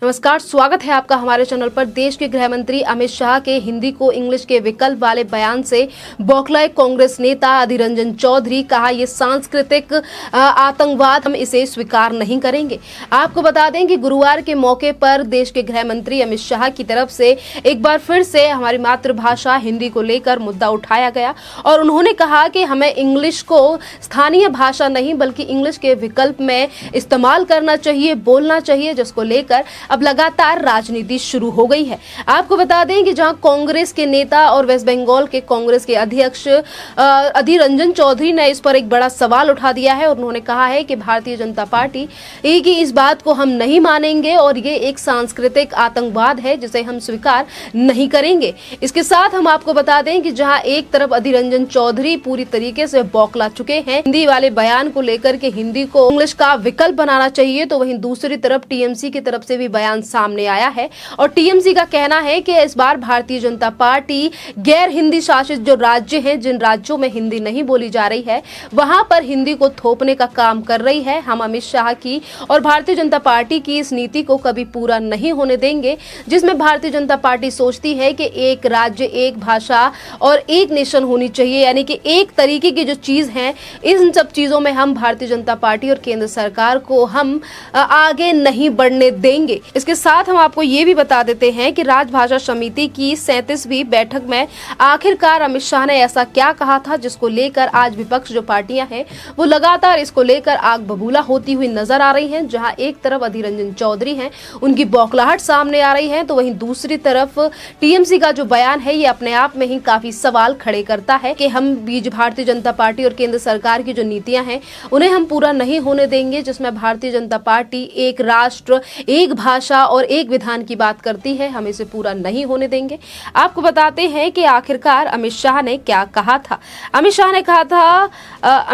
नमस्कार, स्वागत है आपका हमारे चैनल पर। देश के गृह मंत्री अमित शाह के हिंदी को इंग्लिश के विकल्प वाले बयान से बौखलाए कांग्रेस नेता अधीर रंजन चौधरी। कहा, ये सांस्कृतिक आतंकवाद, हम इसे स्वीकार नहीं करेंगे। आपको बता दें कि गुरुवार के मौके पर देश के गृह मंत्री अमित शाह की तरफ से एक बार फिर से हमारी मातृभाषा हिंदी को लेकर मुद्दा उठाया गया और उन्होंने कहा कि हमें इंग्लिश को स्थानीय भाषा नहीं बल्कि इंग्लिश के विकल्प में इस्तेमाल करना चाहिए, बोलना चाहिए, जिसको लेकर अब लगातार राजनीति शुरू हो गई है। आपको बता दें कि जहां कांग्रेस के नेता और वेस्ट बंगाल के कांग्रेस के अध्यक्ष अधीर रंजन चौधरी ने इस पर एक बड़ा सवाल उठा दिया है और उन्होंने कहा है कि भारतीय जनता पार्टी की इस बात को हम नहीं मानेंगे और ये एक सांस्कृतिक आतंकवाद है जिसे हम स्वीकार नहीं करेंगे। इसके साथ हम आपको बता दें कि जहां एक तरफ अधीर रंजन चौधरी पूरी तरीके से बौखला चुके हैं हिंदी वाले बयान को लेकर के, हिंदी को इंग्लिश का विकल्प बनाना चाहिए, तो वहीं दूसरी तरफ टीएमसी की तरफ से भी बयान सामने आया है और टीएमसी का कहना है कि इस बार भारतीय जनता पार्टी गैर हिंदी शासित जो राज्य हैं, जिन राज्यों में हिंदी नहीं बोली जा रही है, वहां पर हिंदी को थोपने का काम कर रही है। हम अमित शाह की और भारतीय जनता पार्टी की इस नीति को कभी पूरा नहीं होने देंगे, जिसमें भारतीय जनता पार्टी सोचती है कि एक राज्य, एक भाषा और एक नेशन होनी चाहिए, यानी कि एक तरीके की जो चीज है, इन सब चीजों में हम भारतीय जनता पार्टी और केंद्र सरकार को हम आगे नहीं बढ़ने देंगे। इसके साथ हम आपको ये भी बता देते हैं कि राजभाषा समिति की 37वीं बैठक में आखिरकार अमित शाह ने ऐसा क्या कहा था, जिसको लेकर आज विपक्ष जो पार्टियां हैं वो लगातार इसको लेकर आग बबूला होती हुई नजर आ रही हैं। जहां एक तरफ अधीर रंजन चौधरी हैं, उनकी बौखलाहट सामने आ रही है, तो वहीं दूसरी तरफ टीएमसी का जो बयान है ये अपने आप में ही काफी सवाल खड़े करता है कि हम बीच भारतीय जनता पार्टी और केंद्र सरकार की जो नीतियां हैं उन्हें हम पूरा नहीं होने देंगे, जिसमें भारतीय जनता पार्टी एक राष्ट्र, एक भाषा और एक विधान की बात करती है, हम इसे पूरा नहीं होने देंगे। आपको बताते हैं कि आखिरकार अमित शाह ने क्या कहा था। अमित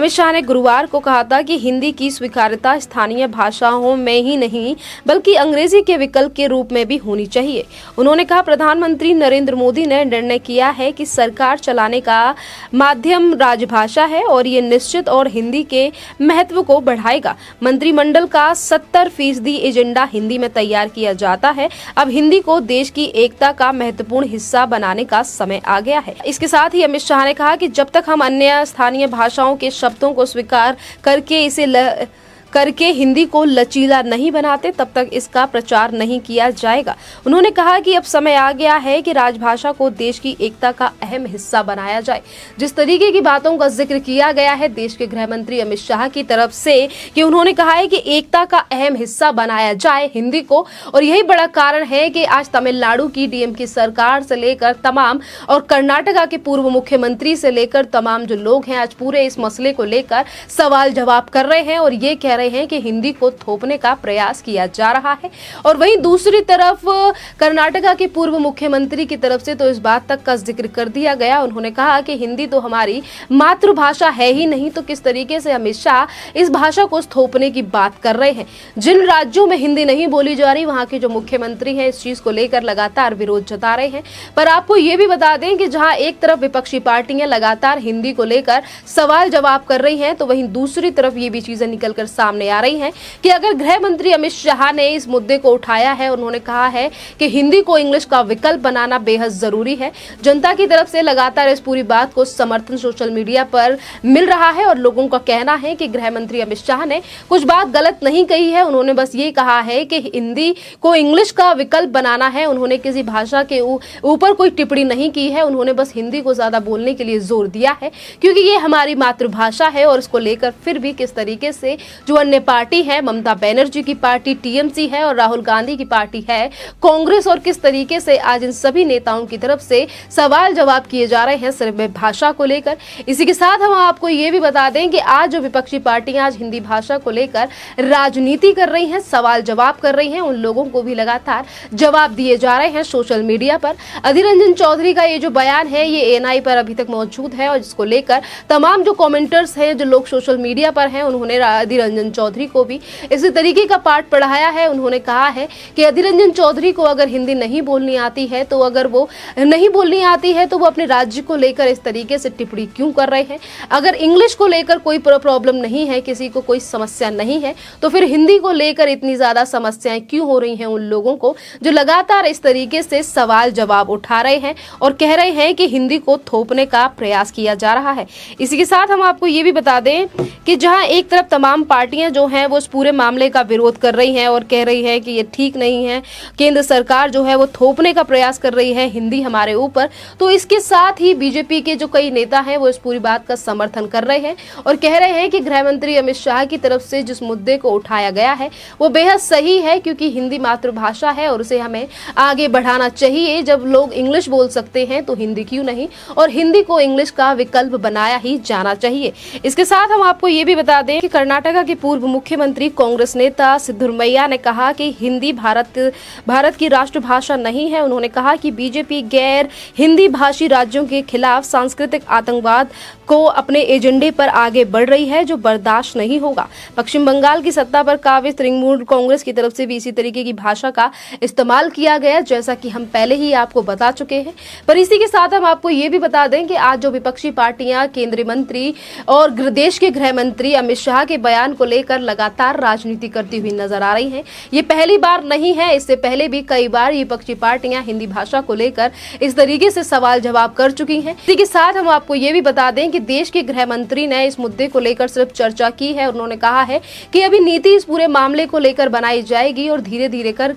शाह ने गुरुवार को कहा था कि हिंदी की स्वीकार्यता स्थानीय भाषाओं में ही नहीं बल्कि अंग्रेजी के विकल्प के रूप में भी होनी चाहिए। उन्होंने कहा, प्रधानमंत्री नरेंद्र मोदी ने निर्णय किया है कि सरकार चलाने का माध्यम राजभाषा है और ये निश्चित और हिंदी के महत्व को बढ़ाएगा। मंत्रिमंडल का 70% एजेंडा हिंदी में तैयार किया जाता है। अब हिंदी को देश की एकता का महत्वपूर्ण हिस्सा बनाने का समय आ गया है। इसके साथ ही अमित शाह ने कहा कि जब तक हम अन्य स्थानीय भाषाओं के शब्दों को स्वीकार करके हिंदी को लचीला नहीं बनाते, तब तक इसका प्रचार नहीं किया जाएगा। उन्होंने कहा कि अब समय आ गया है कि राजभाषा को देश की एकता का अहम हिस्सा बनाया जाए। जिस तरीके की बातों का जिक्र किया गया है देश के गृह मंत्री अमित शाह की तरफ से कि उन्होंने कहा है कि एकता का अहम हिस्सा बनाया जाए हिंदी को, और यही बड़ा कारण है कि आज तमिलनाडु की डीएमके सरकार से लेकर तमाम और कर्नाटका के पूर्व मुख्यमंत्री से लेकर तमाम जो लोग हैं आज पूरे इस मसले को लेकर सवाल जवाब कर रहे हैं और ये कह रहे हैं कि हिंदी को थोपने का प्रयास किया जा रहा है। और वहीं दूसरी तरफ कर्नाटका के पूर्व मुख्यमंत्री की तरफ से तो इस बात तक का जिक्र कर दिया गया। उन्होंने कहा कि हिंदी तो हमारी मातृभाषा है ही नहीं, तो किस तरीके से अमित शाह इस भाषा को थोपने की बात कर रहे हैं। जिन राज्यों में हिंदी नहीं बोली जा रही वहां के जो मुख्यमंत्री हैं इस चीज को लेकर लगातार विरोध जता रहे हैं। पर आपको ये भी बता दें कि जहां एक तरफ विपक्षी पार्टियां लगातार हिंदी को लेकर सवाल जवाब कर रही हैं, तो वहीं दूसरी तरफ ये भी चीजें निकलकर सामने आ रही हैं कि अगर गृह मंत्री अमित शाह ने इस मुद्दे को उठाया है, उन्होंने कहा है कि हिंदी को इंग्लिश का विकल्प बनाना बेहद जरूरी है। जनता की तरफ से लगातार इस पूरी बात को समर्थन सोशल मीडिया पर मिल रहा है और लोगों का कहना है कि गृह मंत्री अमित शाह ने कुछ बात गलत नहीं कही है। उन्होंने बस ये कहा है कि हिंदी को इंग्लिश का विकल्प बनाना है। उन्होंने किसी भाषा के ऊपर कोई टिप्पणी नहीं की है। उन्होंने बस हिंदी को ज्यादा बोलने के लिए जोर दिया है क्योंकि ये हमारी मातृभाषा है। और इसको लेकर फिर भी किस तरीके से जो अन्य पार्टी है, ममता बनर्जी की पार्टी टीएमसी है और राहुल गांधी की पार्टी है कांग्रेस, और किस तरीके से आज इन सभी नेताओं की तरफ से सवाल जवाब किए जा रहे हैं सिर्फ भाषा को लेकर। इसी के साथ हम आपको ये भी बता दें कि आज जो विपक्षी पार्टियां आज हिंदी भाषा को लेकर राजनीति कर रही हैं, सवाल जवाब कर रही हैं, उन लोगों को भी लगातार जवाब दिए जा रहे हैं सोशल मीडिया पर। अधीर रंजन चौधरी का ये जो बयान है ये एएनआई पर अभी तक मौजूद है और जिसको लेकर तमाम जो कमेंटर्स हैं, जो लोग सोशल मीडिया पर हैं, उन्होंने अधीर रंजन चौधरी को भी इसी तरीके का पाठ पढ़ाया है। उन्होंने कहा है कि अधीर रंजन चौधरी को अगर हिंदी नहीं बोलनी आती है तो अगर वो नहीं बोलनी आती है तो वो अपने राज्य को लेकर इस तरीके से टिप्पणी क्यों कर रहे हैं। अगर इंग्लिश को लेकर कोई प्रॉब्लम नहीं है, किसी को कोई समस्या नहीं है, तो फिर हिंदी को लेकर इतनी ज्यादा समस्याएं क्यों हो रही हैं उन लोगों को जो लगातार इस तरीके से सवाल जवाब उठा रहे हैं और कह रहे हैं कि हिंदी को थोपने का प्रयास किया जा रहा है। इसी के साथ हम आपको ये भी बता दें कि जहां एक तरफ तमाम पार्टियां जो हैं वो इस पूरे मामले का विरोध कर रही हैं और कह रही है कि ये ठीक नहीं है, केंद्र सरकार जो है वो थोपने का प्रयास कर रही है हिंदी हमारे ऊपर, तो इसके साथ ही बीजेपी के जो कई नेता हैं वो इस पूरी बात का समर्थन कर रहे हैं और कह रहे हैं कि गृह मंत्री अमित शाह की तरफ से जिस मुद्दे को उठाया गया है वो बेहद सही है, क्योंकि हिंदी मातृभाषा है और उसे हमें आगे बढ़ाना चाहिए। जब लोग इंग्लिश बोल सकते हैं तो हिंदी क्यों नहीं, और हिंदी को इंग्लिश का विकल्प बनाया ही जाना चाहिए। इसके साथ हम आपको ये भी बता दें कि कर्नाटक के पूर्व मुख्यमंत्री कांग्रेस नेता सिद्धरमैया ने कहा कि हिंदी भारत की राष्ट्रभाषा नहीं है। उन्होंने कहा कि बीजेपी गैर हिंदी भाषी राज्यों के खिलाफ सांस्कृतिक आतंकवाद को अपने एजेंडे पर आगे बढ़ रही है, जो बर्दाश्त नहीं होगा। पश्चिम बंगाल की सत्ता पर काबिज तृणमूल कांग्रेस की तरफ से भी इसी तरीके की भाषा का इस्तेमाल किया गया, जैसा कि हम पहले ही आपको बता चुके हैं। पर इसी के साथ हम आपको ये भी बता दें कि आज जो विपक्षी पार्टियां केंद्रीय मंत्री और देश के गृह मंत्री अमित शाह के बयान को लेकर लगातार राजनीति करती हुई नजर आ रही हैं। ये पहली बार नहीं है, इससे पहले भी कई बार ये विपक्षी पार्टियां हिंदी भाषा को लेकर इस तरीके से सवाल जवाब कर चुकी हैं। इसी के साथ हम आपको ये भी बता दें कि देश के गृह मंत्री ने इस मुद्दे को लेकर सिर्फ चर्चा की है। उन्होंने कहा है कि अभी नीति इस पूरे मामले को लेकर बनाई जाएगी और धीरे धीरे कर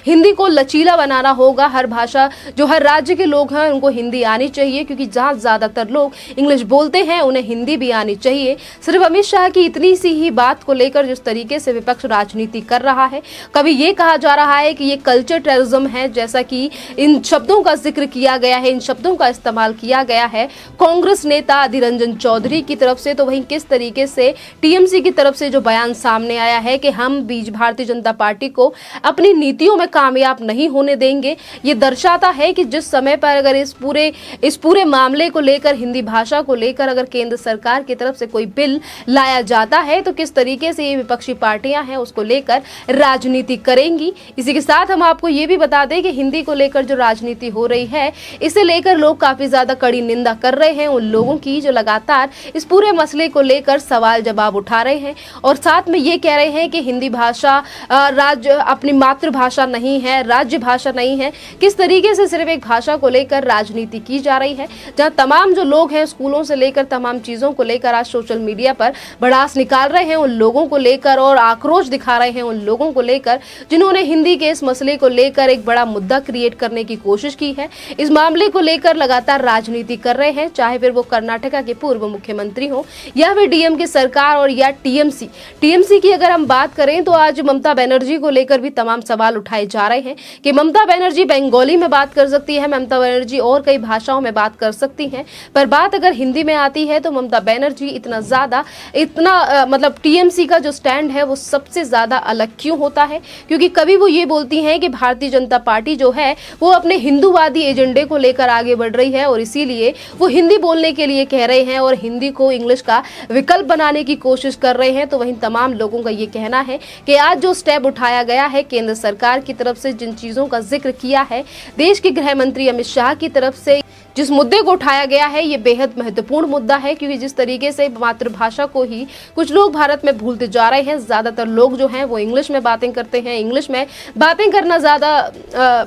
हिंदी को लचीला बनाना होगा। हर भाषा जो हर राज्य के लोग हैं उनको हिंदी आनी चाहिए, क्योंकि जहां ज्यादातर लोग इंग्लिश बोलते हैं उन्हें हिंदी भी आनी चाहिए। सिर्फ अमित शाह की इतनी सी ही बात को लेकर जिस तरीके से विपक्ष राजनीति कर रहा है, कभी ये कहा जा रहा है कि ये कल्चर टेररिज्म है, जैसा कि इन शब्दों का जिक्र किया गया है, इन शब्दों का इस्तेमाल किया गया है कांग्रेस नेता अधीर रंजन चौधरी की तरफ से। तो वहीं किस तरीके से टीएमसी की तरफ से जो बयान सामने आया है कि हम भारतीय जनता पार्टी को अपनी नीतियों में कामयाब नहीं होने देंगे, ये दर्शाता है कि जिस समय पर अगर इस पूरे मामले को लेकर, हिंदी भाषा को लेकर अगर केंद्र सरकार की तरफ से कोई बिल लाया जाता है तो किस तरीके से ये विपक्षी पार्टियां हैं उसको लेकर राजनीति करेंगी। इसी के साथ हम आपको ये भी बता दें कि हिंदी को लेकर जो राजनीति हो रही है, इसे लेकर लोग काफी ज्यादा कड़ी निंदा कर रहे हैं उन लोगों की जो लगातार इस पूरे मसले को लेकर सवाल जवाब उठा रहे हैं और साथ में ये कह रहे हैं कि हिंदी भाषा राज्य अपनी मातृभाषा नहीं है, राज्य भाषा नहीं है। किस तरीके से सिर्फ एक भाषा को लेकर राजनीति की जा रही है, जहां तमाम जो लोग हैं स्कूलों से लेकर तमाम चीजों को लेकर आज सोशल मीडिया पर भड़ास निकाल रहे हैं उन लोगों को लेकर और आक्रोश दिखा रहे हैं उन लोगों को लेकर जिन्होंने हिंदी के इस मसले को लेकर एक बड़ा मुद्दा क्रिएट करने की कोशिश की है। इस मामले को लेकर लगातार राजनीति कर रहे हैं, चाहे फिर वो कर्नाटक के पूर्व मुख्यमंत्री हो या फिर डीएमके सरकार और या टीएमसी की अगर हम बात करें तो आज ममता बनर्जी को लेकर भी तमाम सवाल उठाए जा रहे हैं कि ममता बनर्जी बंगाली में बात कर सकती है, ममता बनर्जी और कई भाषाओं में बात कर सकती हैं, पर बात अगर हिंदी में आती है तो ममता बनर्जी इतना मतलब टीएमसी का जो स्टैंड है वो सबसे ज्यादा अलग क्यों होता है, क्योंकि कभी वो ये बोलती हैं कि भारतीय जनता पार्टी जो है वो अपने हिंदूवादी एजेंडे को लेकर आगे बढ़ रही है और इसीलिए वो हिंदी बोलने के लिए कह रहे हैं और हिंदी को इंग्लिश का विकल्प बनाने की कोशिश कर रहे हैं। तो वहीं तमाम लोगों का ये कहना है कि आज जो स्टेप उठाया गया है केंद्र सरकार की तरफ से, जिन चीजों का जिक्र किया है देश के गृह मंत्री अमित शाह की तरफ से, जिस मुद्दे को उठाया गया है ये बेहद महत्वपूर्ण मुद्दा है, क्योंकि जिस तरीके से मातृभाषा को ही कुछ लोग भारत में भूलते जा रहे हैं। ज्यादातर लोग जो हैं वो इंग्लिश में बातें करते हैं, इंग्लिश में बातें करना ज्यादा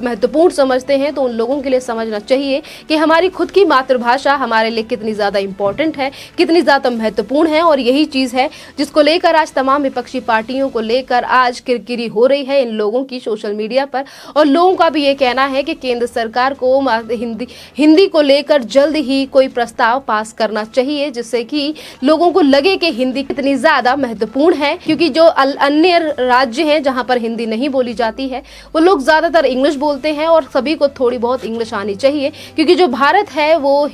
महत्वपूर्ण समझते हैं। तो उन लोगों के लिए समझना चाहिए कि हमारी खुद की मातृभाषा हमारे लिए कितनी ज्यादा इंपॉर्टेंट है, कितनी ज्यादा महत्वपूर्ण है, और यही चीज है जिसको लेकर आज तमाम विपक्षी पार्टियों को लेकर आज किरकिरी हो रही है इन लोगों की सोशल मीडिया पर। और लोगों का भी ये कहना है कि केंद्र सरकार को हिंदी को लेकर जल्द ही कोई प्रस्ताव पास करना चाहिए, जिससे कि लोगों को लगे कि हिंदी कितनी ज्यादा महत्वपूर्ण है, क्योंकि जो अन्य राज्य हैं जहां पर हिंदी नहीं बोली जाती है वो लोग ज्यादातर इंग्लिश बोलते हैं और सभी को थोड़ी बहुत इंग्लिश आनी चाहिए, क्योंकि जो भारत है वो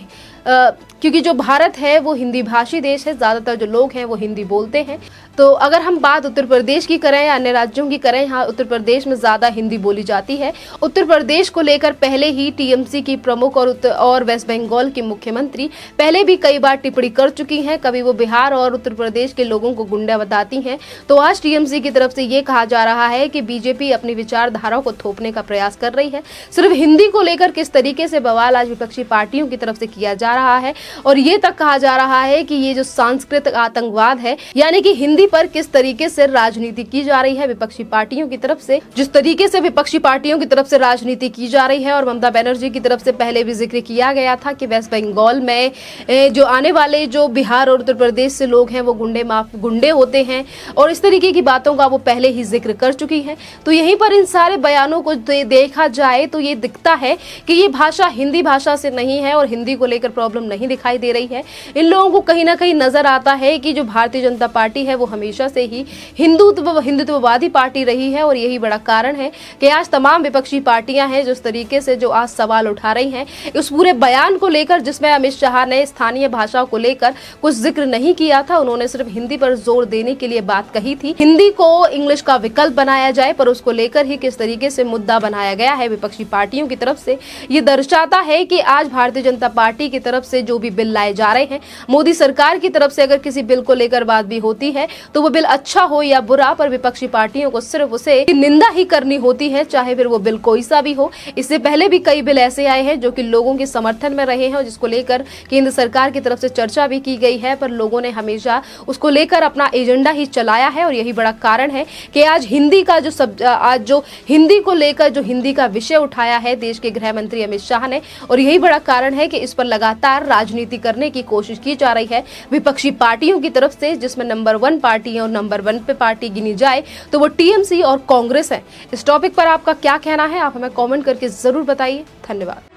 क्योंकि जो भारत है वो हिंदी भाषी देश है, ज्यादातर जो लोग हैं वो हिंदी बोलते हैं। तो अगर हम बात उत्तर प्रदेश की करें या अन्य राज्यों की करें, यहाँ उत्तर प्रदेश में ज्यादा हिंदी बोली जाती है। उत्तर प्रदेश को लेकर पहले ही टीएमसी की प्रमुख और वेस्ट बंगाल की मुख्यमंत्री पहले भी कई बार टिप्पणी कर चुकी हैं। कभी वो बिहार और उत्तर प्रदेश के लोगों को गुंडा बताती हैं, तो आज टीएमसी की तरफ से ये कहा जा रहा है कि बीजेपी अपनी विचारधारा को थोपने का प्रयास कर रही है। सिर्फ हिंदी को लेकर किस तरीके से बवाल आज विपक्षी पार्टियों की तरफ से किया जा रहा है, और ये तक कहा जा रहा है कि ये जो सांस्कृतिक आतंकवाद है, यानी कि हिंदी पर किस तरीके से राजनीति की जा रही है विपक्षी पार्टियों की तरफ से, जिस तरीके से विपक्षी पार्टियों की तरफ से राजनीति की जा रही है। और ममता बनर्जी की तरफ से पहले भी जिक्र किया गया था कि वेस्ट बंगाल में जो आने वाले जो बिहार और उत्तर प्रदेश से लोग हैं वो गुंडे होते हैं, और इस तरीके की बातों का वो पहले ही जिक्र कर चुकी है। तो यहीं पर इन सारे बयानों को देखा जाए तो ये दिखता है कि ये भाषा हिंदी भाषा से नहीं है और हिंदी को लेकर प्रॉब्लम नहीं दिखाई दे रही है। इन लोगों को कहीं ना कहीं नजर आता है कि जो भारतीय जनता पार्टी है वो हमेशा से ही हिंदुत्ववादी पार्टी रही है, और यही बड़ा कारण है कि आज तमाम विपक्षी पार्टियां हैं जिस तरीके से जो आज सवाल उठा रही हैं उस पूरे बयान को लेकर, जिसमें अमित शाह ने स्थानीय भाषा को लेकर कुछ जिक्र नहीं किया था। उन्होंने सिर्फ हिंदी पर जोर देने के लिए बात कही थी, हिंदी को इंग्लिश का विकल्प बनाया जाए, पर उसको लेकर ही किस तरीके से मुद्दा बनाया गया है विपक्षी पार्टियों की तरफ से, ये दर्शाता है कि आज भारतीय जनता पार्टी की तरफ से जो भी बिल लाए जा रहे हैं, मोदी सरकार की तरफ से अगर किसी बिल को लेकर बात भी होती है तो वो बिल अच्छा हो या बुरा, पर विपक्षी पार्टियों को सिर्फ उसे निंदा ही करनी होती है, चाहे फिर वो बिल कोई सा भी हो। इससे पहले भी कई बिल ऐसे आए हैं जो कि लोगों के समर्थन में रहे हैं और जिसको लेकर केंद्र सरकार की तरफ से चर्चा भी की गई है, पर लोगों ने हमेशा उसको लेकर अपना एजेंडा ही चलाया है। और यही बड़ा कारण है कि आज हिंदी का जो हिंदी को लेकर जो हिंदी का विषय उठाया है देश के गृह मंत्री अमित शाह ने, और यही बड़ा कारण है कि इस पर लगातार राजनीति करने की कोशिश की जा रही है विपक्षी पार्टियों की तरफ से, जिसमें नंबर 1 पार्टी है और नंबर 1 पे पार्टी गिनी जाए तो वो टीएमसी और कांग्रेस है। इस टॉपिक पर आपका क्या कहना है, आप हमें कमेंट करके जरूर बताइए। धन्यवाद।